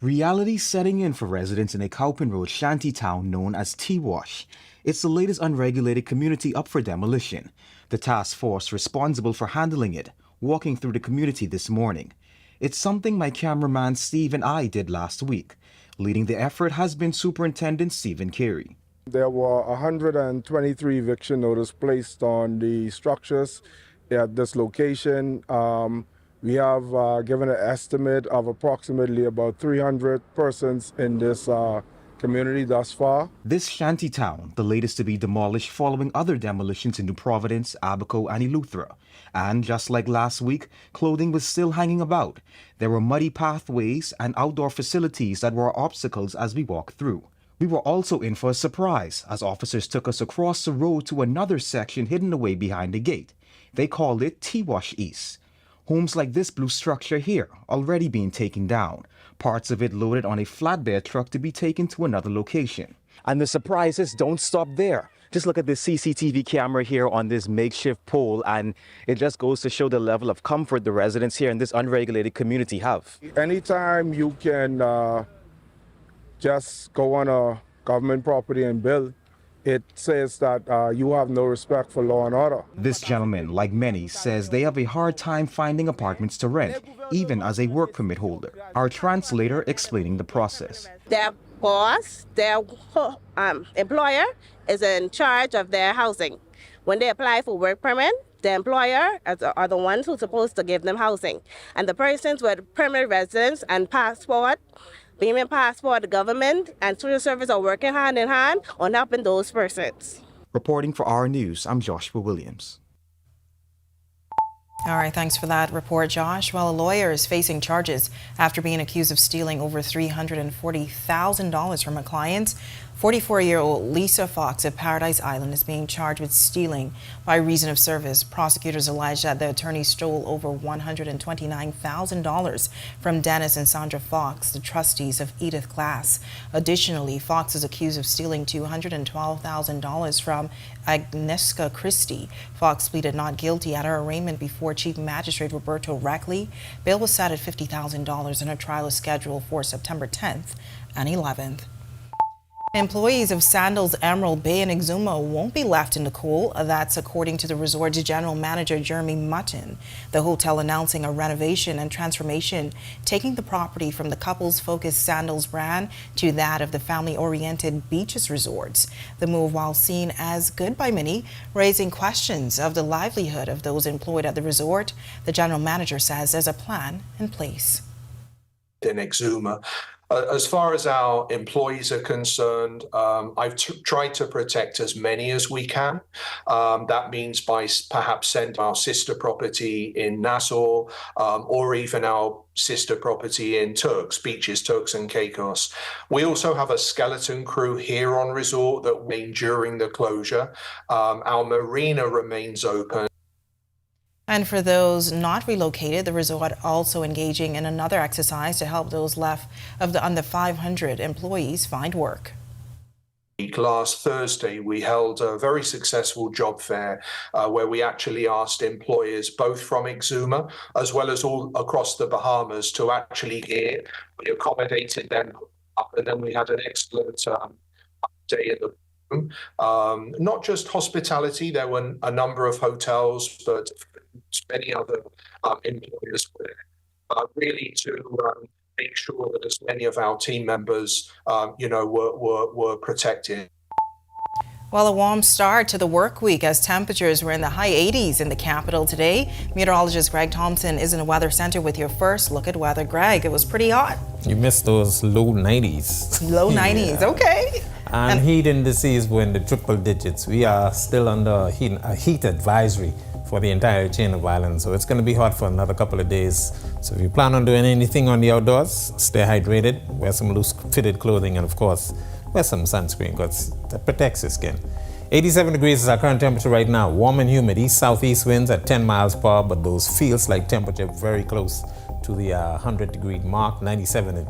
Reality setting in for residents in a Cowpen Road, Shantytown known as T-Wash. It's the latest unregulated community up for demolition. The task force responsible for handling it, walking through the community this morning. It's something my cameraman Steve and I did last week. Leading the effort has been Superintendent Stephen Carey. There were 123 eviction notices placed on the structures at this location. We have given an estimate of approximately about 300 persons in this community thus far. This Shantytown, the latest to be demolished following other demolitions in New Providence, Abaco, and Eleuthera. And just like last week, clothing was still hanging about. There were muddy pathways and outdoor facilities that were obstacles as we walked through. We were also in for a surprise as officers took us across the road to another section hidden away behind the gate. They called it T-Wash East. Homes like this blue structure here already being taken down. Parts of it loaded on a flatbed truck to be taken to another location. And the surprises don't stop there. Just look at this CCTV camera here on this makeshift pole, and it just goes to show the level of comfort the residents here in this unregulated community have. Anytime you can just go on a government property and build, it says that you have no respect for law and order. This gentleman, like many, says they have a hard time finding apartments to rent, even as a work permit holder. Our translator explaining the process. Their boss, their employer is in charge of their housing. When they apply for work permit, the employer are the ones who are supposed to give them housing. And the persons with permanent residence and passport, Bahamian passport, the government and social service are working hand in hand on helping those persons. Reporting for Our News, I'm Joshua Williams. All right, thanks for that report, Josh. Well, a lawyer is facing charges after being accused of stealing over $340,000 from a client. 44-year-old Lisa Fox of Paradise Island is being charged with stealing by reason of service. Prosecutors allege that the attorney stole over $129,000 from Dennis and Sandra Fox, the trustees of Edith Glass. Additionally, Fox is accused of stealing $212,000 from Agnieszka Christie. Fox pleaded not guilty at her arraignment before Chief Magistrate Roberto Reckley. Bail was set at $50,000 and her trial is scheduled for September 10th and 11th. Employees of Sandals, Emerald Bay and Exuma won't be left in the cold. That's according to the resort's general manager, Jeremy Mutton. The hotel announcing a renovation and transformation, taking the property from the couples focused Sandals brand to that of the family-oriented Beaches resorts. The move, while seen as good by many, raising questions of the livelihood of those employed at the resort. The general manager says there's a plan in place. In Exuma, as far as our employees are concerned, I've tried to protect as many as we can. That means by perhaps sending our sister property in Nassau or even our sister property in Beaches, Turks and Caicos. We also have a skeleton crew here on resort that remain during the closure. Our marina remains open. And for those not relocated, the resort also engaging in another exercise to help those left of the under 500 employees find work. Last Thursday, we held a very successful job fair where we actually asked employers both from Exuma as well as all across the Bahamas to actually here. We accommodated them up, and then we had an excellent day in the room. Not just hospitality, there were a number of hotels, but many other employers were really to make sure that as many of our team members, were protected. Well, a warm start to the work week as temperatures were in the high 80s in the capital today. Meteorologist Greg Thompson is in the weather center with your first look at weather. Greg, it was pretty hot. You missed those low 90s. Low 90s, yeah. Okay. And heat indices were in the triple digits. We are still under a heat advisory for the entire chain of islands. So it's going to be hot for another couple of days. So if you plan on doing anything on the outdoors, stay hydrated, wear some loose fitted clothing, and of course, wear some sunscreen because that protects your skin. 87 degrees is our current temperature right now. Warm and humid, east-southeast winds at 10 miles per hour, but those feels like temperature very close to the 100-degree mark. 97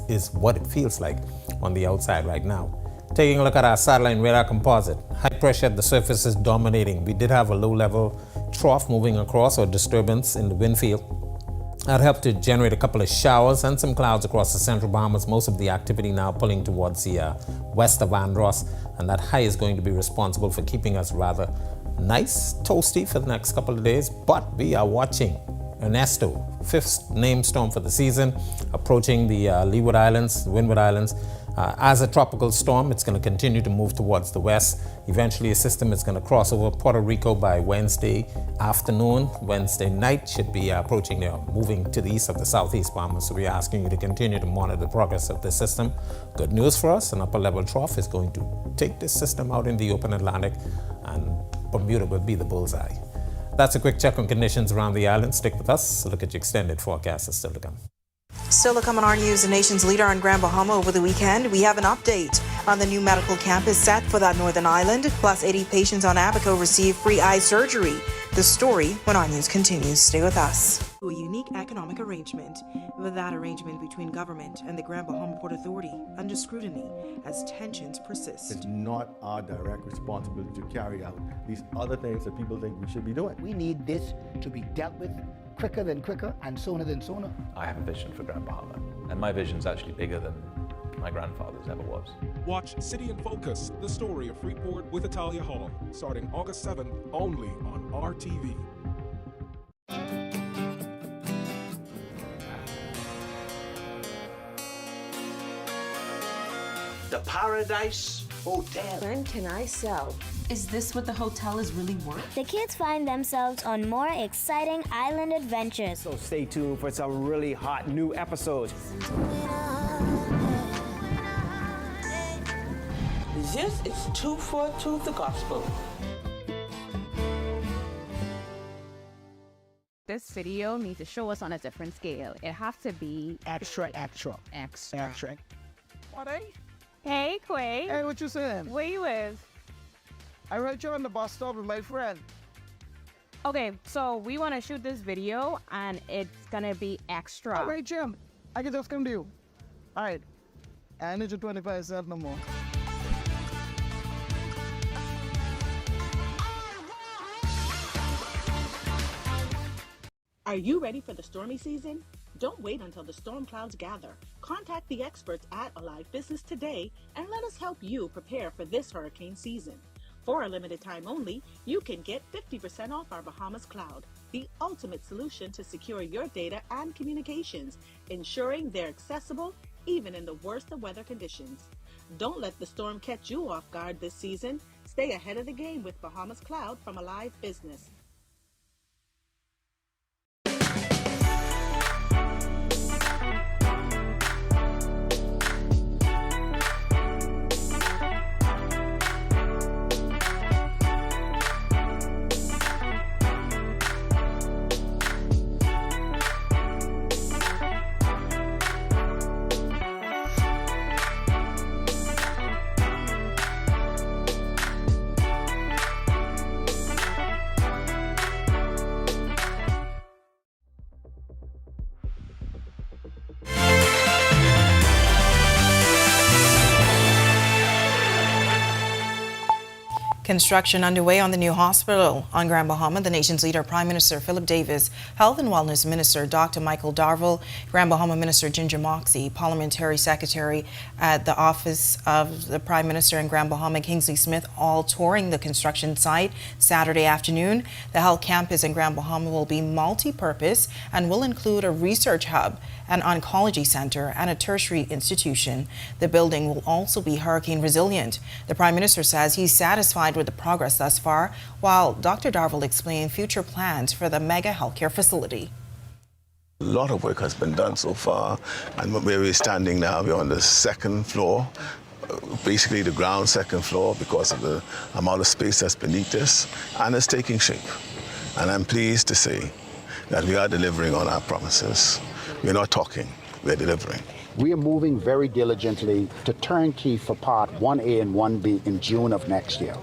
is what it feels like on the outside right now. Taking a look at our satellite radar composite. High pressure at the surface is dominating. We did have a low-level trough moving across, or disturbance in the wind field. That helped to generate a couple of showers and some clouds across the central Bahamas. Most of the activity now pulling towards the west of Andros, and that high is going to be responsible for keeping us rather nice, toasty for the next couple of days. But we are watching Ernesto, fifth named storm for the season, approaching the Leeward Islands, the Windward Islands. As a tropical storm, it's going to continue to move towards the west. Eventually, a system is going to cross over Puerto Rico by Wednesday afternoon. Wednesday night should be approaching there, moving to the east of the southeast Bahamas. So we are asking you to continue to monitor the progress of this system. Good news for us, an upper level trough is going to take this system out in the open Atlantic, and Bermuda will be the bullseye. That's a quick check on conditions around the island. Stick with us. A look at your extended forecast is still to come. Still to come on Our News, the nation's leader on Grand Bahama over the weekend. We have an update on the new medical campus set for that northern island. Plus, 80 patients on Abaco receive free eye surgery. The story when Our News continues. Stay with us. A unique economic arrangement, with that arrangement between government and the Grand Bahama Port Authority under scrutiny as tensions persist. It's not our direct responsibility to carry out these other things that people think we should be doing. We need this to be dealt with quicker than quicker and sooner than sooner. I have a vision for Grand Bahama, and my vision's actually bigger than my grandfather's ever was. Watch City in Focus, the story of Freeport with Italia Hall, starting August 7th, only on RTV. The Paradise Hotel. When can I sell? Is this what the hotel is really worth? The kids find themselves on more exciting island adventures. So stay tuned for some really hot new episodes. This is 242 The Gospel. this video needs to show us on a different scale. It has to be Extra. What are you? Hey, Quay. Hey, what you saying? Where you with? I read you on the bus stop with my friend. Okay, so we want to shoot this video, and it's gonna be extra. All right, Jim. I can just come to you. All right. I need your 25 cents no more. Are you ready for the stormy season? Don't wait until the storm clouds gather. Contact the experts at Alive Business today and let us help you prepare for this hurricane season. For a limited time only, you can get 50% off our Bahamas Cloud, the ultimate solution to secure your data and communications, ensuring they're accessible even in the worst of weather conditions. Don't let the storm catch you off guard this season. Stay ahead of the game with Bahamas Cloud from Alive Business. Construction underway on the new hospital on Grand Bahama. The nation's leader, Prime Minister Philip Davis, Health and Wellness Minister Dr. Michael Darville, Grand Bahama Minister Ginger Moxie, Parliamentary Secretary at the Office of the Prime Minister in Grand Bahama, Kingsley Smith, all touring the construction site Saturday afternoon. The health campus in Grand Bahama will be multi-purpose and will include a research hub, an oncology center, and a tertiary institution. The building will also be hurricane resilient. The Prime Minister says he's satisfied with the progress thus far, while Dr. Darville explained future plans for the mega healthcare facility. A lot of work has been done so far, and where we're standing now, we're on the second floor, basically the ground second floor, because of the amount of space that's beneath us, and it's taking shape. And I'm pleased to say that we are delivering on our promises. We're not talking, we're delivering. We are moving very diligently to turnkey for Part 1A and 1B in June of next year.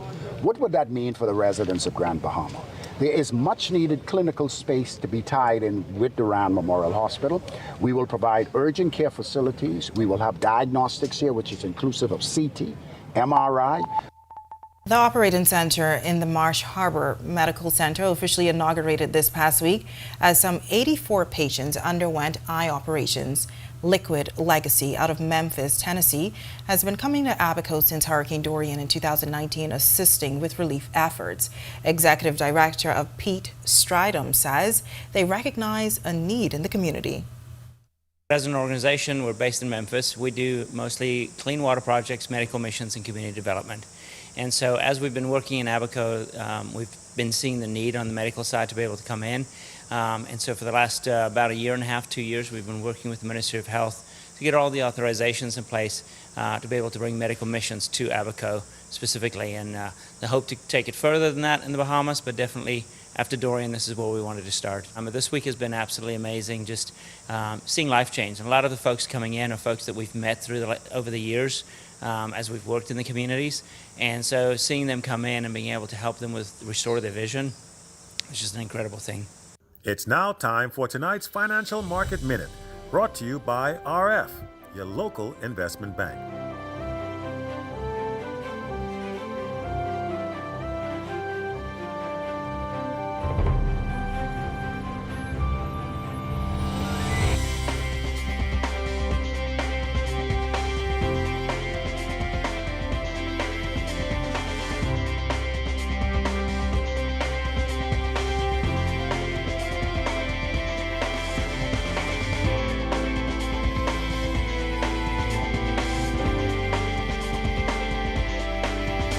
What would that mean for the residents of Grand Bahama? There is much needed clinical space to be tied in with Durand Memorial Hospital. We will provide urgent care facilities. We will have diagnostics here, which is inclusive of CT, MRI. The operating center in the Marsh Harbor Medical Center officially inaugurated this past week as some 84 patients underwent eye operations. Liquid Legacy out of Memphis, Tennessee, has been coming to Abaco since Hurricane Dorian in 2019, assisting with relief efforts. Executive Director of Pete Stridham says they recognize a need in the community. As an organization, we're based in Memphis. We do mostly clean water projects, medical missions, and community development. And so as we've been working in Abaco, we've been seeing the need on the medical side to be able to come in. And so for the last about a year and a half, 2 years, we've been working with the Ministry of Health to get all the authorizations in place to be able to bring medical missions to Abaco specifically. And the hope to take it further than that in the Bahamas, but definitely after Dorian, this is where we wanted to start. This week has been absolutely amazing, just seeing life change. And a lot of the folks coming in are folks that we've met over the years as we've worked in the communities. And so seeing them come in and being able to help them restore their vision is just an incredible thing. It's now time for tonight's Financial Market Minute, brought to you by RF, your local investment bank.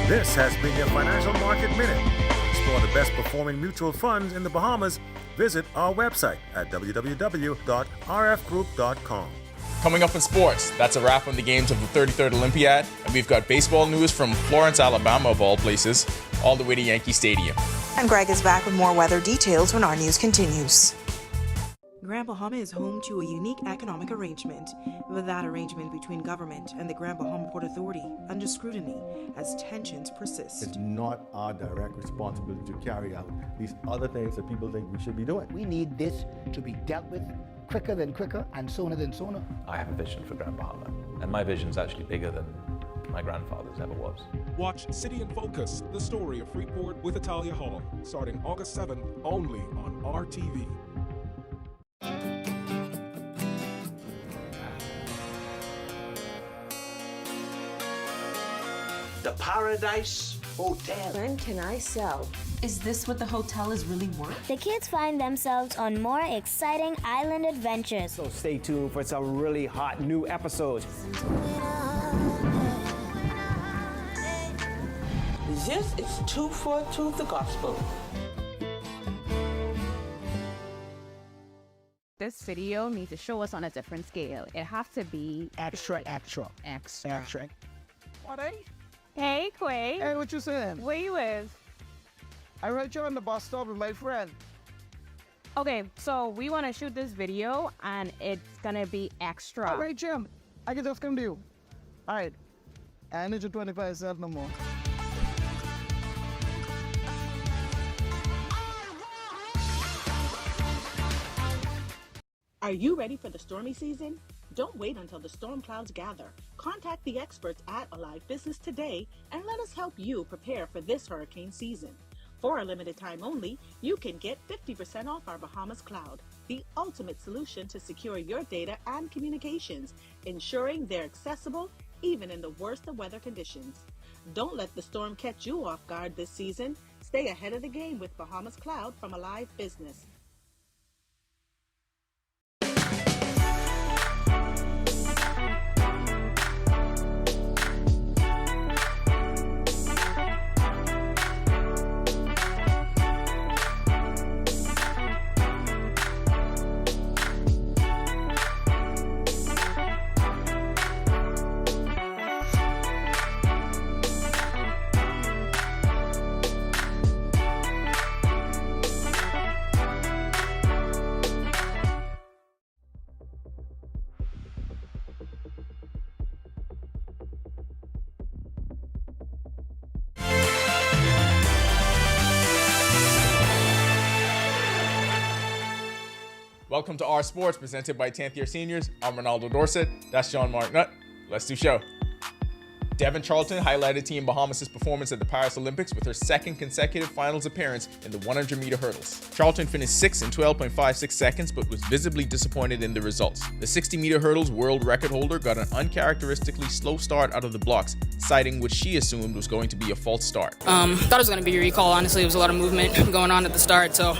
This has been your Financial Market Minute. To explore the best performing mutual funds in the Bahamas, visit our website at www.rfgroup.com. Coming up in sports, that's a wrap on the games of the 33rd Olympiad, and we've got baseball news from Florence, Alabama, of all places, all the way to Yankee Stadium. And Greg is back with more weather details when Our News continues. Grand Bahama is home to a unique economic arrangement, with that arrangement between government and the Grand Bahama Port Authority under scrutiny as tensions persist. It's not our direct responsibility to carry out these other things that people think we should be doing. We need this to be dealt with quicker than quicker and sooner than sooner. I have a vision for Grand Bahama, and my vision is actually bigger than my grandfather's ever was. Watch City in Focus, the story of Freeport with Italia Hall, starting August 7th only on RTV. The Paradise Hotel. When can I sell? Is this what the hotel is really worth? The kids find themselves on more exciting island adventures. So stay tuned for some really hot new episodes. This is 242 the gospel. This video needs to show us on a different scale. It has to be Extra. What, eh? Hey, Quay. Hey, what you saying? Where you is? I read you on the bus stop with my friend. Okay, so we want to shoot this video, and it's gonna be extra. All right, Jim. I can just come to you. All right. I need your 25 cents no more. Are you ready for the stormy season? Don't wait until the storm clouds gather. Contact the experts at Alive Business today and let us help you prepare for this hurricane season. For a limited time only, you can get 50% off our Bahamas Cloud, the ultimate solution to secure your data and communications, ensuring they're accessible even in the worst of weather conditions. Don't let the storm catch you off guard this season. Stay ahead of the game with Bahamas Cloud from Alive Business. Welcome to Our Sports, presented by 10th year seniors. I'm Ronaldo Dorset. That's John Mark Nutt. Let's do show. Devin Charlton highlighted Team Bahamas' performance at the Paris Olympics with her second consecutive finals appearance in the 100-meter hurdles. Charlton finished 6th in 12.56 seconds, but was visibly disappointed in the results. The 60-meter hurdles world record holder got an uncharacteristically slow start out of the blocks, citing what she assumed was going to be a false start. Thought it was going to be a recall. Honestly, it was a lot of movement going on at the start, so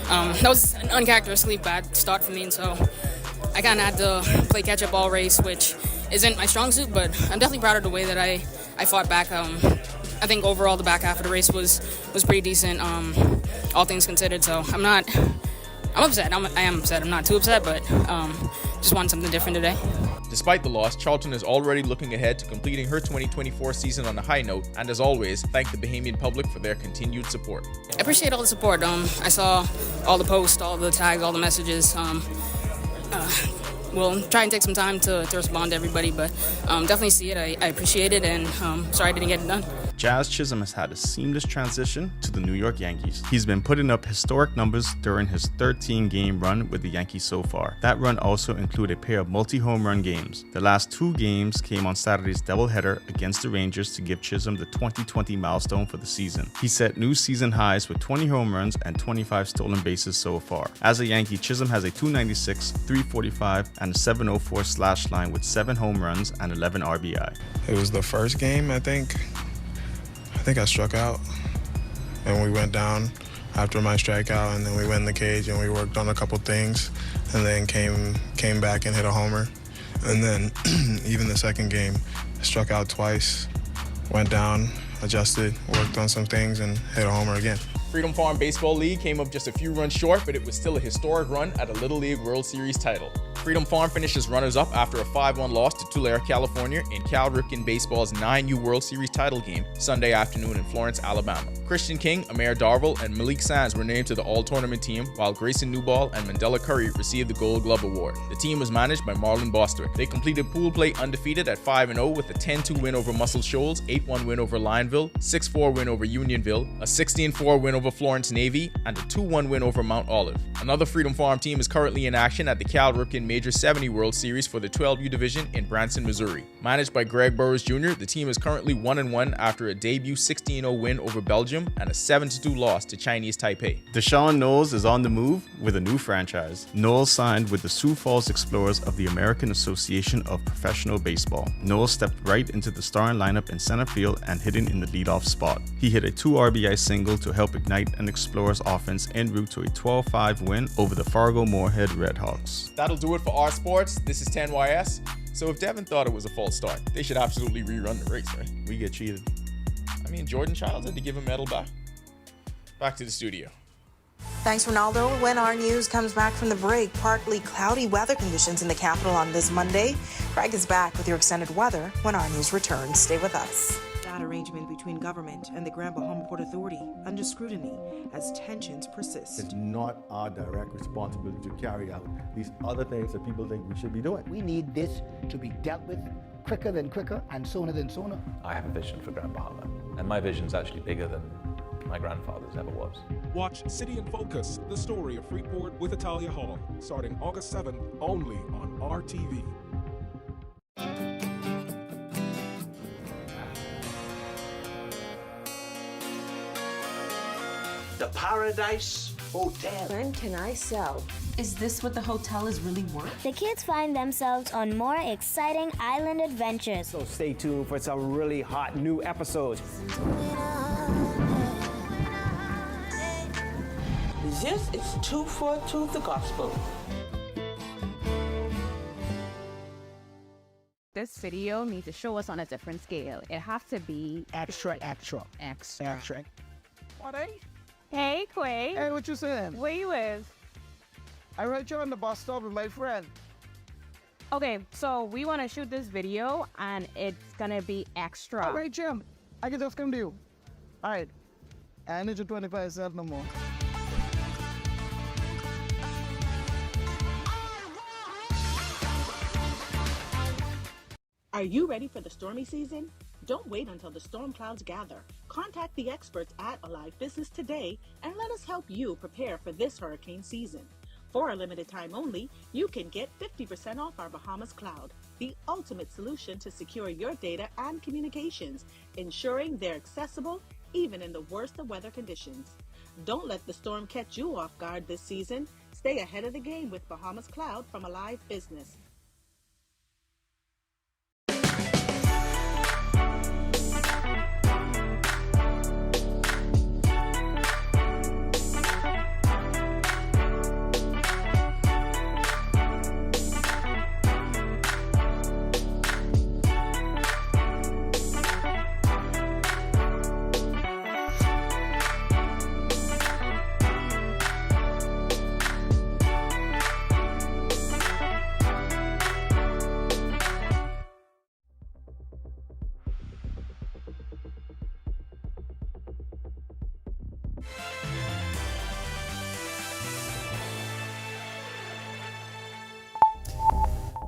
that was an uncharacteristically bad start for me, and so I kind of had to play catch-up all race, which isn't my strong suit, but I'm definitely proud of the way that I fought back. I think overall the back half of the race was pretty decent, all things considered. So I'm upset. I am upset. I'm not too upset, but just want something different today. Despite the loss, Charlton is already looking ahead to completing her 2024 season on a high note, and as always, thank the Bahamian public for their continued support. I appreciate all the support. I saw all the posts, all the tags, all the messages. We'll try and take some time to respond to everybody, but definitely see it. I appreciate it, and sorry I didn't get it done. Jazz Chisholm has had a seamless transition to the New York Yankees. He's been putting up historic numbers during his 13-game run with the Yankees so far. That run also included a pair of multi-home run games. The last two games came on Saturday's doubleheader against the Rangers to give Chisholm the 2020 milestone for the season. He set new season highs with 20 home runs and 25 stolen bases so far. As a Yankee, Chisholm has a .296, .345, and a .704 slash line with 7 home runs and 11 RBI. It was the first game, I think I struck out, and we went down after my strikeout, and then we went in the cage and we worked on a couple things, and then came back and hit a homer. And then even the second game, I struck out twice, went down, adjusted, worked on some things, and hit a homer again. Freedom Farm Baseball League came up just a few runs short, but it was still a historic run at a Little League World Series title. Freedom Farm finishes runners-up after a 5-1 loss to Tulare, California in Cal Ripken Baseball's 9U World Series title game Sunday afternoon in Florence, Alabama. Christian King, Amir Darville, and Malik Sands were named to the All-Tournament team, while Grayson Newball and Mandela Curry received the Gold Glove Award. The team was managed by Marlon Bostwick. They completed pool play undefeated at 5-0 with a 10-2 win over Muscle Shoals, 8-1 win over Lionville, 6-4 win over Unionville, a 16-4 win over Florence Navy, and a 2-1 win over Mount Olive. Another Freedom Farm team is currently in action at the Cal Ripken Major 70 World Series for the 12U division in Branson, Missouri. Managed by Greg Burrows Jr., the team is currently 1-1 after a debut 16-0 win over Belgium and a 7-2 loss to Chinese Taipei. Deshaun Knowles is on the move with a new franchise. Knowles signed with the Sioux Falls Explorers of the American Association of Professional Baseball. Knowles stepped right into the starting lineup in center field and hitting in the leadoff spot. He hit a 2 RBI single to help ignite an Explorers offense en route to a 12-5 win over the Fargo-Moorhead Redhawks. That'll do it for our sports. This is 10YS. So if Devin thought it was a false start, they should absolutely rerun the race, right? We get cheated. I mean, Jordan Childs had to give a medal back. Back to the studio. Thanks, Ronaldo. When our news comes back from the break, partly cloudy weather conditions in the capital on this Monday. Craig is back with your extended weather when our news returns. Stay with us. That arrangement between government and the Grand Bahama Port Authority under scrutiny as tensions persist. It's not our direct responsibility to carry out these other things that people think we should be doing. We need this to be dealt with quicker than quicker and sooner than sooner. I have a vision for Grand Bahama, and my vision's actually bigger than my grandfather's ever was. Watch City in Focus, the story of Freeport with Italia Hall, starting August 7th only on RTV. The Paradise Hotel. When can I sell? Is this what the hotel is really worth? The kids find themselves on more exciting island adventures. So stay tuned for some really hot new episodes. This is 242 the gospel. This video needs to show us on a different scale. It has to be Extra. What, eh? Hey, Quay. Hey, what you saying? Where you with? I heard you on the bus stop with my friend. Okay, so we want to shoot this video, and it's gonna be extra. All right, Jim. I can just come to you. All right. I need you 25 cents no more. Are you ready for the stormy season? Don't wait until the storm clouds gather. Contact the experts at Alive Business today and let us help you prepare for this hurricane season. For a limited time only, you can get 50% off our Bahamas Cloud, the ultimate solution to secure your data and communications, ensuring they're accessible even in the worst of weather conditions. Don't let the storm catch you off guard this season. Stay ahead of the game with Bahamas Cloud from Alive Business.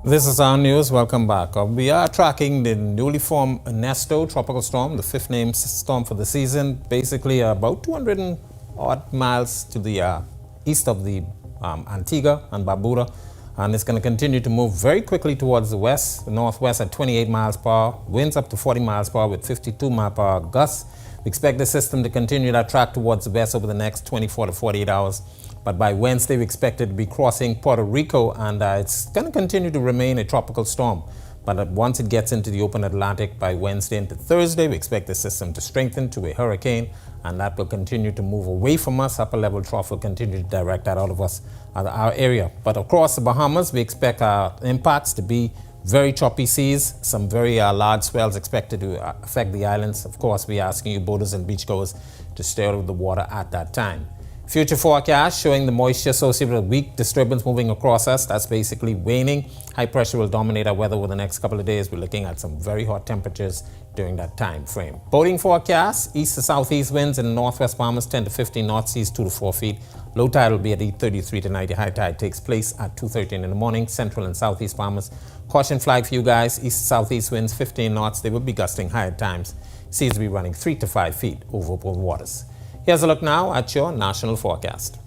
This is Our News. Welcome back. We are tracking the newly formed Nesto tropical storm, the fifth named storm for the season, basically about 200 and odd miles to the east of the Antigua and Barbuda, and it's going to continue to move very quickly towards the west, the northwest at 28 miles per hour, winds up to 40 miles per hour with 52 mile per hour gusts. We expect the system to continue that track towards the west over the next 24 to 48 hours. But by Wednesday, we expect it to be crossing Puerto Rico, and it's going to continue to remain a tropical storm. But once it gets into the open Atlantic by Wednesday into Thursday, we expect the system to strengthen to a hurricane, and that will continue to move away from us. Upper level trough will continue to direct that out of us, our area. But across the Bahamas, we expect our impacts to be very choppy seas, some very large swells expected to affect the islands. Of course, we're asking you boaters and beachgoers to stay out of the water at that time. Future forecast showing the moisture associated with a weak disturbance moving across us. That's basically waning. High pressure will dominate our weather over the next couple of days. We're looking at some very hot temperatures during that time frame. Boating forecast, east to southeast winds in the northwest Bahamas 10 to 15 knots, seas 2 to 4 feet. Low tide will be at 8:33 tonight. The high tide takes place at 2:13 in the morning. Central and southeast Bahamas. Caution flag for you guys. East to southeast winds 15 knots. They will be gusting high at times. Seas will be running 3 to 5 feet over open waters. Here's a look now at your national forecast.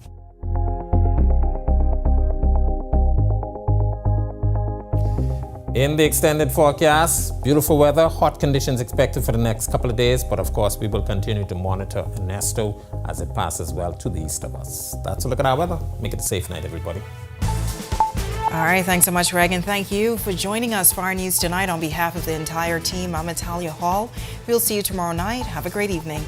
In the extended forecast, beautiful weather, hot conditions expected for the next couple of days, but of course we will continue to monitor Ernesto as it passes well to the east of us. That's a look at our weather. Make it a safe night, everybody. All right, thanks so much, Reagan. Thank you for joining us for our news tonight. On behalf of the entire team, I'm Natalia Hall. We'll see you tomorrow night. Have a great evening.